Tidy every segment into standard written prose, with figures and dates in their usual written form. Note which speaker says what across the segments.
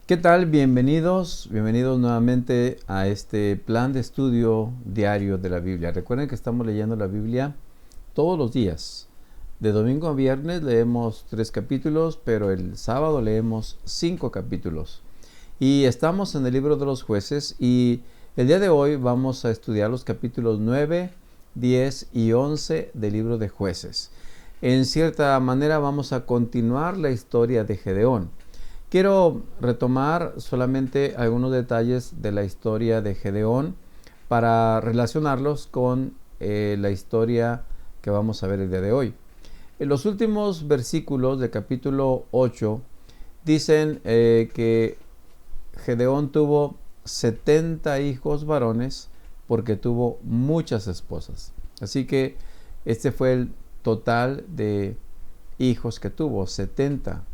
Speaker 1: ¿Qué tal? Bienvenidos nuevamente a este plan de estudio diario de la Biblia. Recuerden que estamos leyendo la Biblia todos los días. De domingo a viernes leemos 3 capítulos, pero el sábado leemos 5 capítulos. Y estamos en el libro de los jueces y el día de hoy vamos a estudiar los capítulos 9, 10 y 11 del libro de jueces. En cierta manera vamos a continuar la historia de Gedeón. Quiero retomar solamente algunos detalles de la historia de Gedeón para relacionarlos con la historia que vamos a ver el día de hoy. En los últimos versículos del capítulo 8 dicen que Gedeón tuvo 70 hijos varones porque tuvo muchas esposas. Así que este fue el total de hijos que tuvo, 70.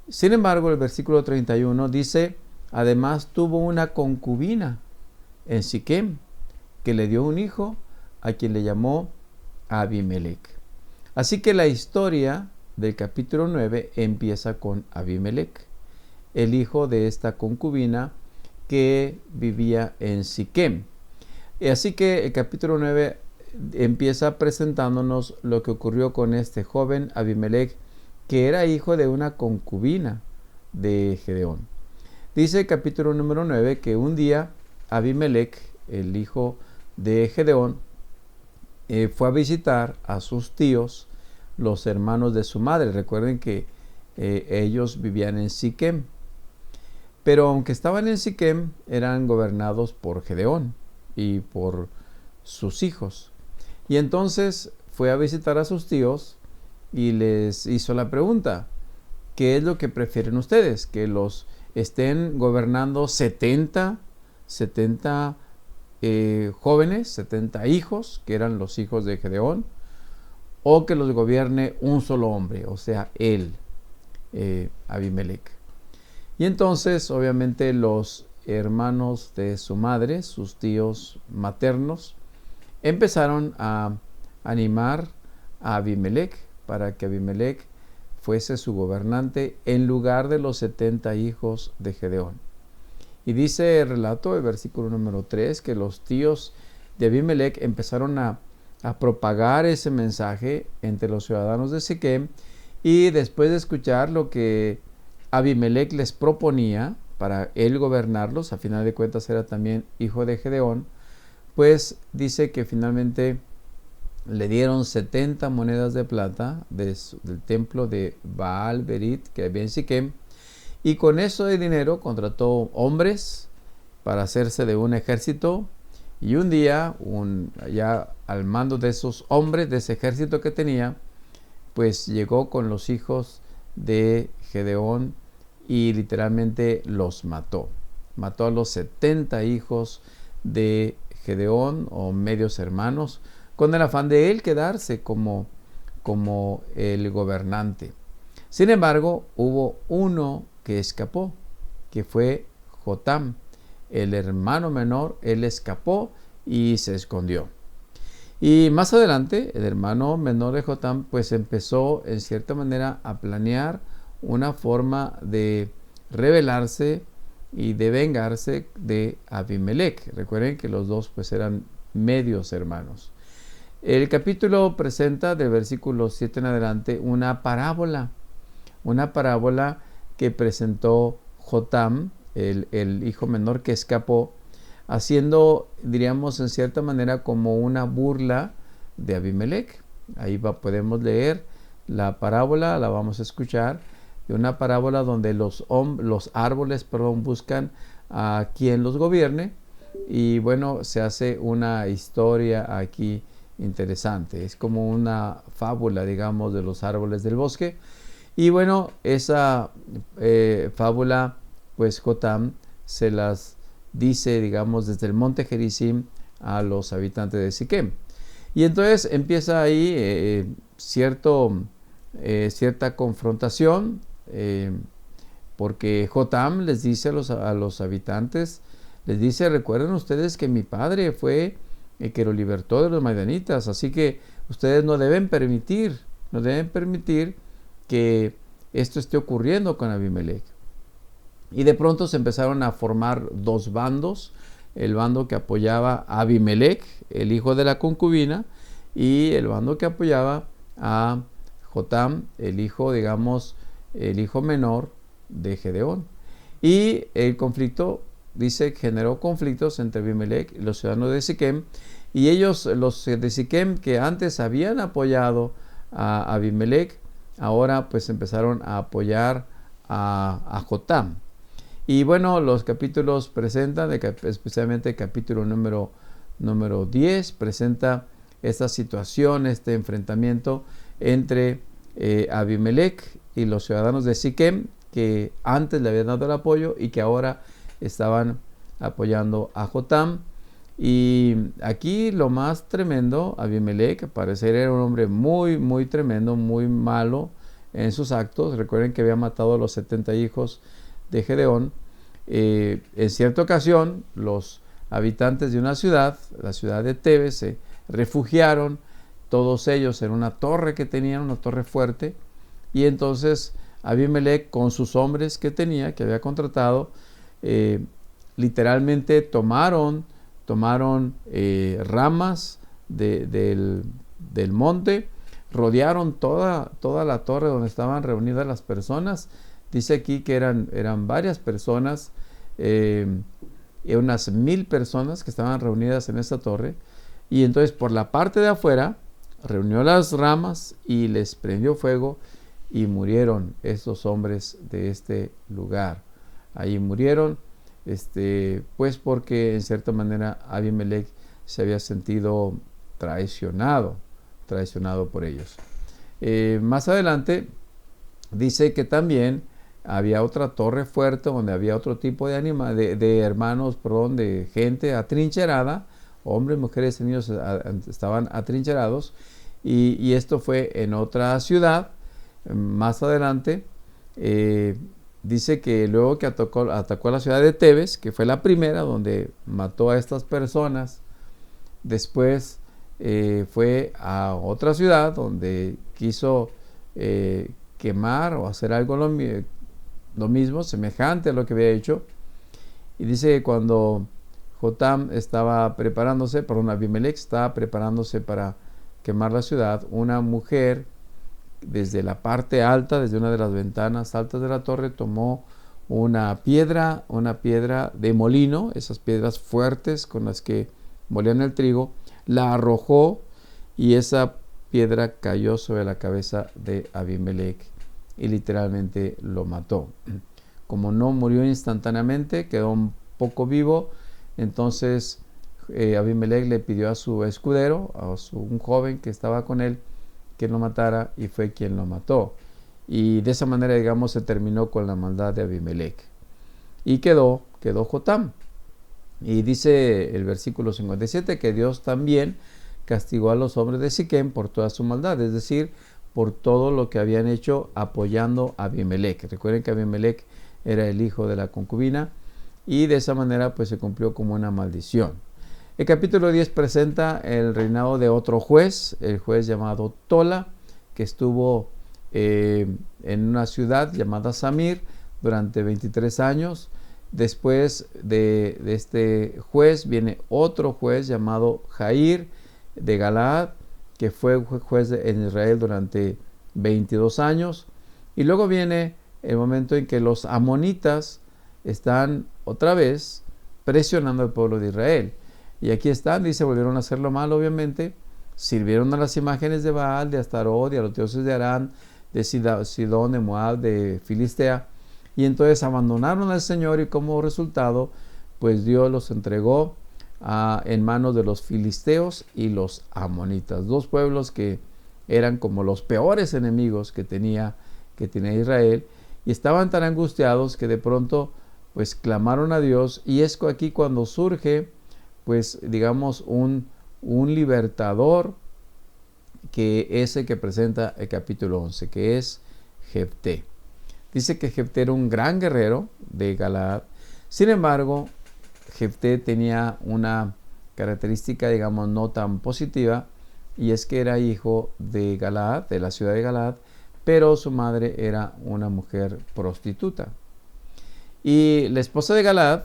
Speaker 1: Sin embargo, el versículo 31 dice, además tuvo una concubina en Siquem, que le dio un hijo a quien le llamó Abimelech. Así que la historia del capítulo 9 empieza con Abimelech, el hijo de esta concubina que vivía en Siquem. Así que el capítulo 9 empieza presentándonos lo que ocurrió con este joven Abimelech, que era hijo de una concubina de Gedeón. Dice el capítulo número 9 que un día Abimelech, el hijo de Gedeón, fue a visitar a sus tíos, los hermanos de su madre. Recuerden que ellos vivían en Siquem. Pero aunque estaban en Siquem, eran gobernados por Gedeón y por sus hijos. Y entonces fue a visitar a sus tíos y les hizo la pregunta, ¿qué es lo que prefieren ustedes? ¿Que los estén gobernando 70 jóvenes, 70 hijos, que eran los hijos de Gedeón, o que los gobierne un solo hombre, o sea, él, Abimelech? Y entonces, obviamente, los hermanos de su madre, sus tíos maternos, empezaron a animar a Abimelech para que Abimelech fuese su gobernante en lugar de los 70 hijos de Gedeón. Y dice el relato, el versículo número 3, que los tíos de Abimelech empezaron a propagar ese mensaje entre los ciudadanos de Siquem, y después de escuchar lo que Abimelech les proponía para él gobernarlos, a final de cuentas era también hijo de Gedeón, pues dice que finalmente le dieron 70 monedas de plata del templo de Baal Berit que había en Siquem, y con eso de dinero contrató hombres para hacerse de un ejército, y un día, ya al mando de esos hombres, de ese ejército que tenía, pues llegó con los hijos de Gedeón y literalmente los mató. Mató a los 70 hijos de Gedeón, o medios hermanos, con el afán de él quedarse como el gobernante. Sin embargo, hubo uno que escapó, que fue Jotam, el hermano menor. Él escapó y se escondió. Y más adelante, el hermano menor de Jotam, pues empezó en cierta manera a planear una forma de rebelarse y de vengarse de Abimelech. Recuerden que los dos pues eran medios hermanos. El capítulo presenta del versículo 7 en adelante una parábola que presentó Jotam, el hijo menor que escapó, haciendo, diríamos en cierta manera, como una burla de Abimelech. Ahí podemos leer la parábola, la vamos a escuchar, de una parábola donde los árboles buscan a quien los gobierne, y bueno, se hace una historia aquí interesante. Es como una fábula, digamos, de los árboles del bosque. Y bueno, esa fábula, pues Jotam se las dice, digamos, desde el monte Gerizim a los habitantes de Siquem. Y entonces empieza ahí cierta confrontación, porque Jotam les dice a los habitantes, les dice, recuerden ustedes que mi padre fue el que lo libertó de los madianitas, así que ustedes no deben permitir que esto esté ocurriendo con Abimelech. Y de pronto se empezaron a formar dos bandos, el bando que apoyaba a Abimelech, el hijo de la concubina, y el bando que apoyaba a Jotam, el hijo, digamos, el hijo menor de Gedeón. Y el conflicto, dice, generó conflictos entre Abimelech y los ciudadanos de Siquem, y ellos, los de Siquem, que antes habían apoyado a Abimelech, ahora pues empezaron a apoyar a Jotam. Y bueno, los capítulos presentan, especialmente el capítulo número 10, presenta esta situación, este enfrentamiento entre Abimelech y los ciudadanos de Siquem, que antes le habían dado el apoyo y que ahora estaban apoyando a Jotam. Y aquí lo más tremendo, Abimelech, al parecer era un hombre muy, muy tremendo, muy malo en sus actos. Recuerden que había matado a los 70 hijos de Gedeón. En cierta ocasión, los habitantes de una ciudad, la ciudad de Tebes, se refugiaron, todos ellos en una torre que tenían, una torre fuerte, y entonces Abimelech, con sus hombres que tenía, que había contratado, literalmente tomaron ramas del monte, rodearon toda la torre donde estaban reunidas las personas. Dice aquí que eran varias personas, unas 1000 personas que estaban reunidas en esta torre, y entonces por la parte de afuera reunió las ramas y les prendió fuego, y murieron estos hombres de este lugar. Ahí murieron, pues porque en cierta manera Abimelech se había sentido traicionado por ellos. Más adelante dice que también había otra torre fuerte donde había otro tipo de hermanos, de gente atrincherada, hombres, mujeres y niños estaban atrincherados, y esto fue en otra ciudad. Más adelante dice que luego que atacó a la ciudad de Tebes, que fue la primera donde mató a estas personas, después fue a otra ciudad donde quiso quemar o hacer algo lo mismo, semejante a lo que había hecho. Y dice que cuando Abimelech estaba preparándose para quemar la ciudad, una mujer desde la parte alta, desde una de las ventanas altas de la torre, tomó una piedra de molino, esas piedras fuertes con las que molían el trigo, la arrojó, y esa piedra cayó sobre la cabeza de Abimelech y literalmente lo mató. Como no murió instantáneamente, quedó un poco vivo, entonces Abimelech le pidió a su escudero, un joven que estaba con él, que lo matara, y fue quien lo mató. Y de esa manera, digamos, se terminó con la maldad de Abimelech. Y quedó Jotam. Y dice el versículo 57 que Dios también castigó a los hombres de Siquem por toda su maldad, es decir, por todo lo que habían hecho apoyando a Abimelech. Recuerden que Abimelech era el hijo de la concubina, y de esa manera pues se cumplió como una maldición. El capítulo 10 presenta el reinado de otro juez, el juez llamado Tola, que estuvo en una ciudad llamada Samir durante 23 años. Después de este juez viene otro juez llamado Jair de Galaad, que fue juez en Israel durante 22 años. Y luego viene el momento en que los amonitas están otra vez presionando al pueblo de Israel. Y aquí están, dice, volvieron a hacerlo mal, obviamente. Sirvieron a las imágenes de Baal, de Astarot, y a los dioses de Arán, de Sidón, de Moab, de Filistea. Y entonces abandonaron al Señor, y como resultado, pues Dios los entregó en manos de los filisteos y los amonitas. Dos pueblos que eran como los peores enemigos que tenía Israel. Y estaban tan angustiados que de pronto, pues clamaron a Dios. Y es aquí cuando surge, pues digamos, un libertador, que es el que presenta el capítulo 11, que es Jefté. Dice que Jefté era un gran guerrero de Galaad. Sin embargo, Jefté tenía una característica, digamos, no tan positiva, y es que era hijo de Galaad, de la ciudad de Galaad, pero su madre era una mujer prostituta. Y la esposa de Galaad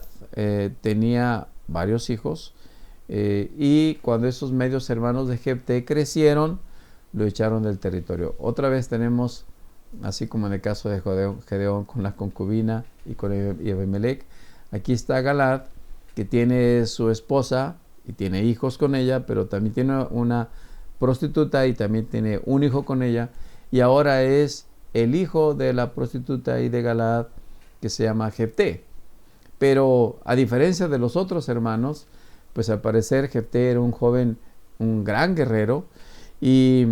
Speaker 1: tenía varios hijos, y cuando esos medios hermanos de Jefté crecieron, lo echaron del territorio. Otra vez tenemos, así como en el caso de Gedeón con la concubina y con Abimelech, aquí está Galaad, que tiene su esposa y tiene hijos con ella, pero también tiene una prostituta y también tiene un hijo con ella, y ahora es el hijo de la prostituta y de Galaad, que se llama Jefté. Pero a diferencia de los otros hermanos, pues al parecer Jefté era un joven, un gran guerrero, y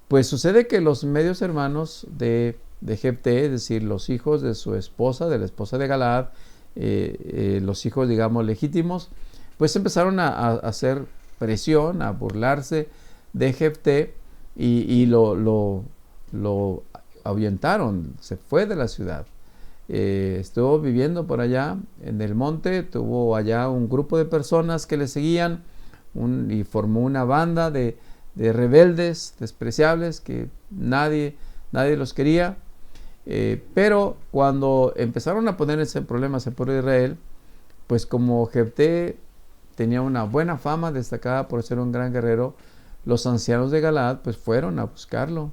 Speaker 1: pues sucede que los medios hermanos de Jefté, es decir, los hijos de su esposa, de la esposa de Galaad, los hijos, digamos, legítimos, pues empezaron a hacer presión, a burlarse de Jefté, y lo ahuyentaron, se fue de la ciudad. Estuvo viviendo por allá en el monte, tuvo allá un grupo de personas que le seguían, y formó una banda de rebeldes despreciables que nadie los quería. Pero cuando empezaron a ponerse en problemas el pueblo de Israel, pues como Jefté tenía una buena fama, destacada por ser un gran guerrero, los ancianos de Galaad pues fueron a buscarlo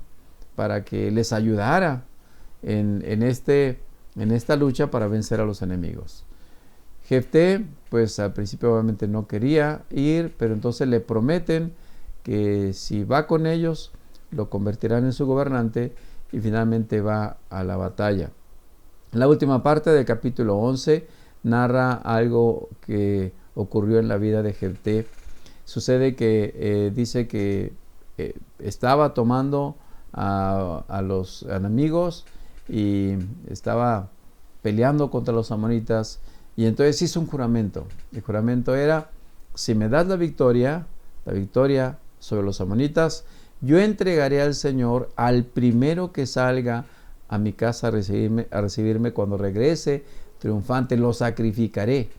Speaker 1: para que les ayudara en esta lucha para vencer a los enemigos. Jefté pues al principio obviamente no quería ir, pero entonces le prometen que si va con ellos lo convertirán en su gobernante, y finalmente va a la batalla. La última parte del capítulo 11 narra algo que ocurrió en la vida de Jefté. Sucede que dice que estaba tomando a los enemigos y estaba peleando contra los amonitas, y entonces hizo un juramento. El juramento era: si me das la victoria sobre los amonitas, yo entregaré al Señor al primero que salga a mi casa a recibirme cuando regrese triunfante, lo sacrificaré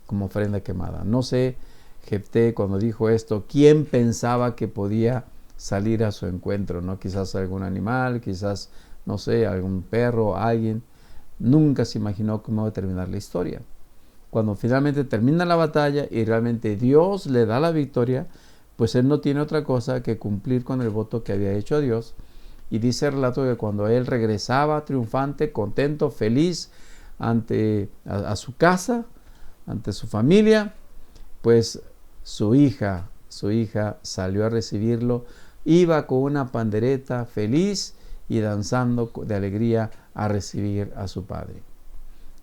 Speaker 1: como ofrenda quemada. No sé, Jefté, cuando dijo esto, quién pensaba que podía salir a su encuentro, ¿no? Quizás algún animal, quizás, no sé, algún perro, alguien. Nunca se imaginó cómo iba a terminar la historia. Cuando finalmente termina la batalla y realmente Dios le da la victoria, pues él no tiene otra cosa que cumplir con el voto que había hecho a Dios. Y dice el relato que cuando él regresaba triunfante, contento, feliz a su casa, ante su familia, pues su hija salió a recibirlo, iba con una pandereta feliz y danzando de alegría a recibir a su padre.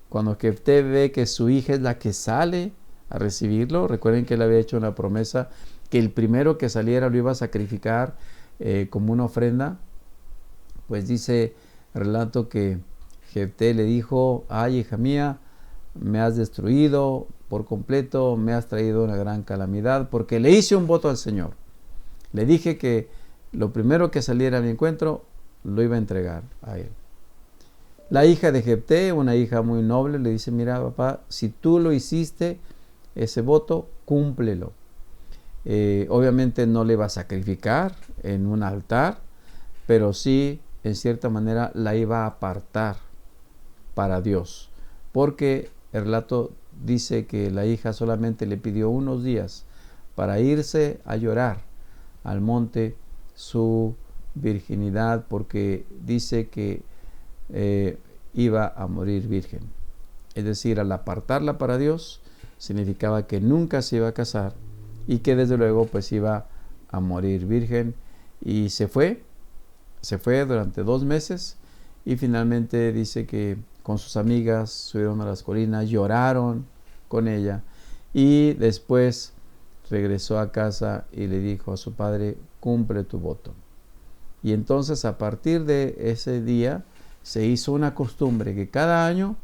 Speaker 1: Cuando Jefté ve que su hija es la que sale a recibirlo, recuerden que él había hecho una promesa que el primero que saliera lo iba a sacrificar como una ofrenda, pues dice el relato que Jefté le dijo: ay, hija mía, me has destruido por completo, me has traído una gran calamidad, porque le hice un voto al Señor. Le dije que lo primero que saliera a mi encuentro lo iba a entregar a él. La hija de Jefté, una hija muy noble, le dice: mira, papá, si tú lo hiciste, ese voto, cúmplelo. Obviamente no le va a sacrificar en un altar, pero sí, en cierta manera, la iba a apartar para Dios, porque el relato dice que la hija solamente le pidió unos días para irse a llorar al monte su virginidad, porque dice que iba a morir virgen. Es decir, al apartarla para Dios, significaba que nunca se iba a casar y que desde luego pues iba a morir virgen. Y se fue durante 2 meses, y finalmente dice que con sus amigas subieron a las colinas, lloraron con ella, y después regresó a casa y le dijo a su padre: cumple tu voto. Y entonces a partir de ese día se hizo una costumbre que cada año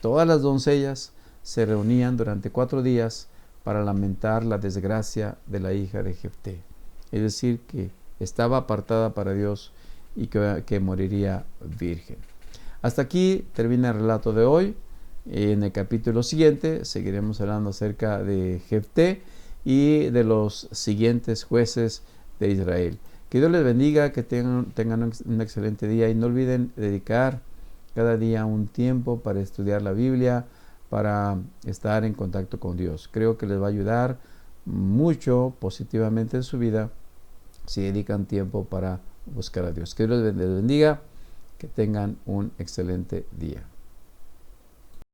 Speaker 1: todas las doncellas se reunían durante 4 días para lamentar la desgracia de la hija de Jefté. Es decir, que estaba apartada para Dios y que moriría virgen. Hasta aquí termina el relato de hoy. En el capítulo siguiente seguiremos hablando acerca de Jefté y de los siguientes jueces de Israel. Que Dios les bendiga, que tengan un excelente día, y no olviden dedicar cada día un tiempo para estudiar la Biblia, para estar en contacto con Dios. Creo que les va a ayudar mucho positivamente en su vida si dedican tiempo para buscar a Dios. Que Dios les bendiga, que tengan un excelente día.